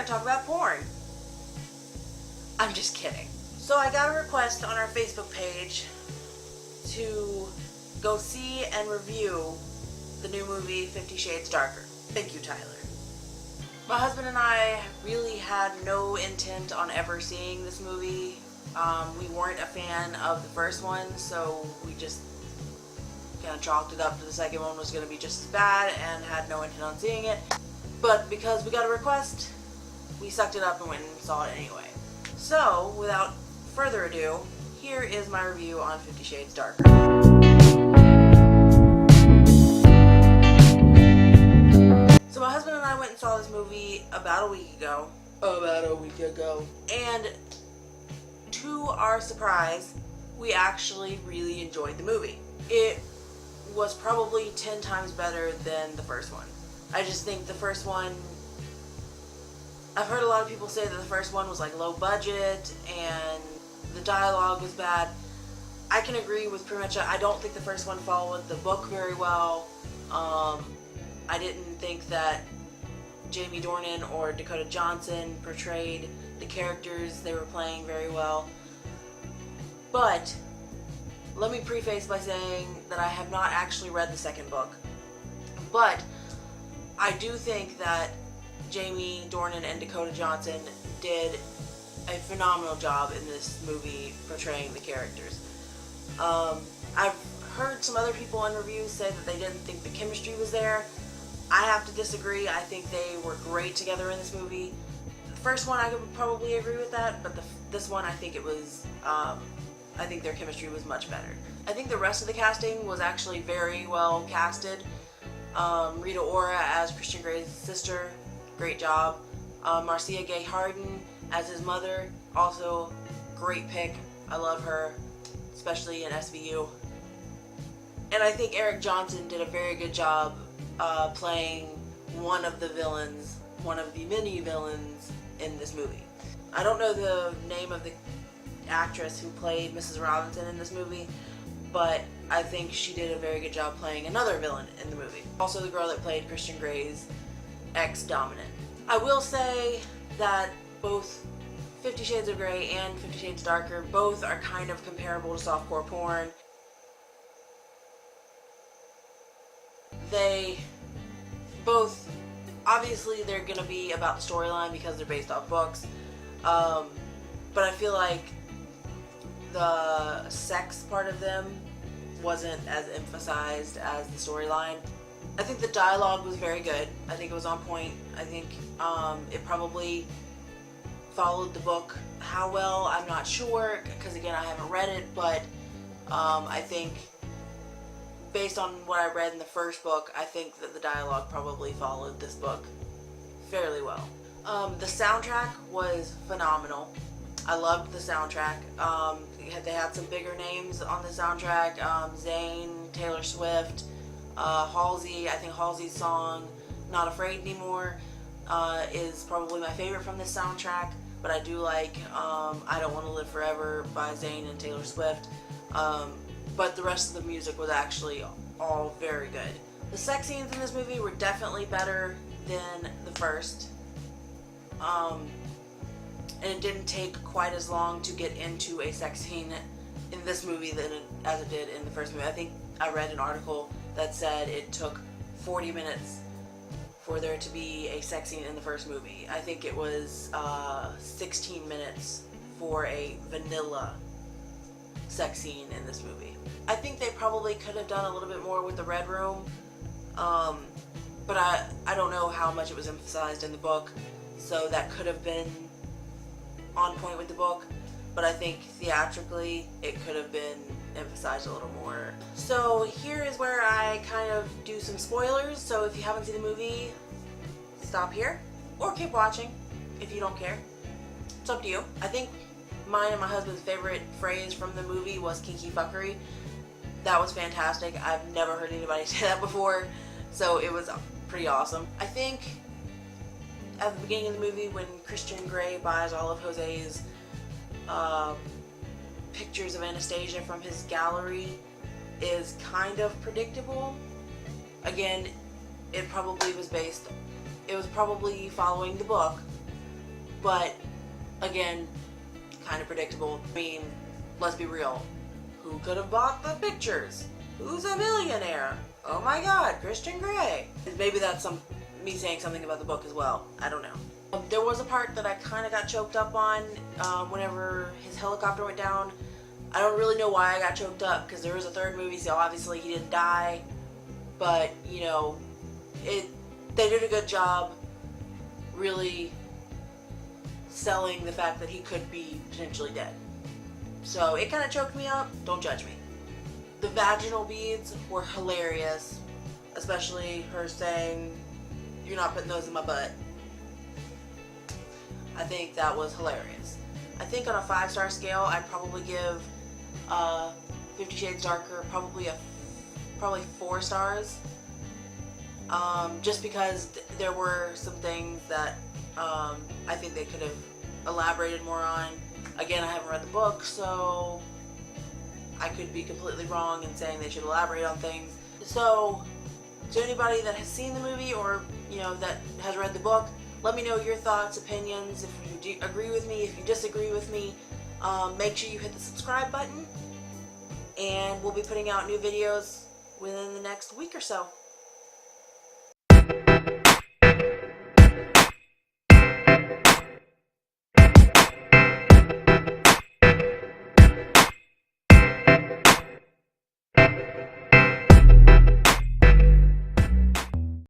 talk about porn. I'm just kidding. So I got a request on our Facebook page to go see and review the new movie 50 Shades Darker. Thank you, Tyler. My husband and I really had no intent on ever seeing this movie. We weren't a fan of the first one, so we just kind of chalked it up to the second one was going to be just as bad and had no intent on seeing it. But because we got a request, we sucked it up and went and saw it anyway. So, without further ado, here is my review on 50 Shades Darker. So my husband and I went and saw this movie about a week ago. And to our surprise, we actually really enjoyed the movie. It was probably 10 times better than the first one. I just think the first one, I've heard a lot of people say that the first one was like low budget and the dialogue was bad. I can agree with pretty much. I don't think the first one followed the book very well. I didn't think that Jamie Dornan or Dakota Johnson portrayed the characters they were playing very well. But let me preface by saying that I have not actually read the second book. But I do think that Jamie Dornan and Dakota Johnson did a phenomenal job in this movie portraying the characters. I've heard some other people in reviews say that they didn't think the chemistry was there. I have to disagree. I think they were great together in this movie. The first one I could probably agree with that, but this one I think it was, I think their chemistry was much better. I think the rest of the casting was actually very well casted. Rita Ora as Christian Grey's sister, great job. Marcia Gay Harden as his mother, also great pick. I love her, especially in SVU. And I think Eric Johnson did a very good job playing one of the villains, one of the many villains in this movie. I don't know the name of the actress who played Mrs. Robinson in this movie, but I think she did a very good job playing another villain in the movie. Also the girl that played Christian Grey's ex-dominant. I will say that both 50 Shades of Grey and 50 Shades Darker both are kind of comparable to softcore porn. They both, obviously they're going to be about the storyline because they're based off books, but I feel like the sex part of them wasn't as emphasized as the storyline. I think the dialogue was very good. I think it was on point. I think it probably followed the book. How well, I'm not sure, because again I haven't read it, but I think based on what I read in the first book, I think that the dialogue probably followed this book fairly well. The soundtrack was phenomenal. I loved the soundtrack. They had some bigger names on the soundtrack. Zayn, Taylor Swift, Halsey. I think Halsey's song, Not Afraid Anymore, is probably my favorite from this soundtrack. But I do like I Don't Want to Live Forever by Zayn and Taylor Swift. But the rest of the music was actually all very good. The sex scenes in this movie were definitely better than the first. And it didn't take quite as long to get into a sex scene in this movie as it did in the first movie. I think I read an article that said it took 40 minutes for there to be a sex scene in the first movie. I think it was 16 minutes for a vanilla sex scene in this movie. I think they probably could have done a little bit more with the Red Room, but I don't know how much it was emphasized in the book, so that could have been on point with the book, but I think theatrically it could have been emphasized a little more. So here is where I kind of do some spoilers, so if you haven't seen the movie, stop here, or keep watching if you don't care. It's up to you. I think mine and my husband's favorite phrase from the movie was kinky fuckery. That was fantastic. I've never heard anybody say that before, so it was pretty awesome. I think at the beginning of the movie when Christian Grey buys all of Jose's pictures of Anastasia from his gallery is kind of predictable. Again, it was probably following the book, But again, kind of predictable. I mean, let's be real. Who could have bought the pictures? Who's a millionaire? Oh my god, Christian Grey. Maybe that's me saying something about the book as well. I don't know. There was a part that I kind of got choked up on whenever his helicopter went down. I don't really know why I got choked up, because there was a third movie, so obviously he didn't die. But, you know, they did a good job really selling the fact that he could be potentially dead. So it kind of choked me up. Don't judge me. The vaginal beads were hilarious, especially her saying, "You're not putting those in my butt." I think that was hilarious. I think on a 5-star scale, I'd probably give 50 Shades Darker probably 4 stars. Just because there were some things that I think they could have elaborated more on. Again, I haven't read the book, so I could be completely wrong in saying they should elaborate on things. So, to anybody that has seen the movie or, you know, that has read the book, let me know your thoughts, opinions, if you agree with me, if you disagree with me. Make sure you hit the subscribe button, and we'll be putting out new videos within the next week or so.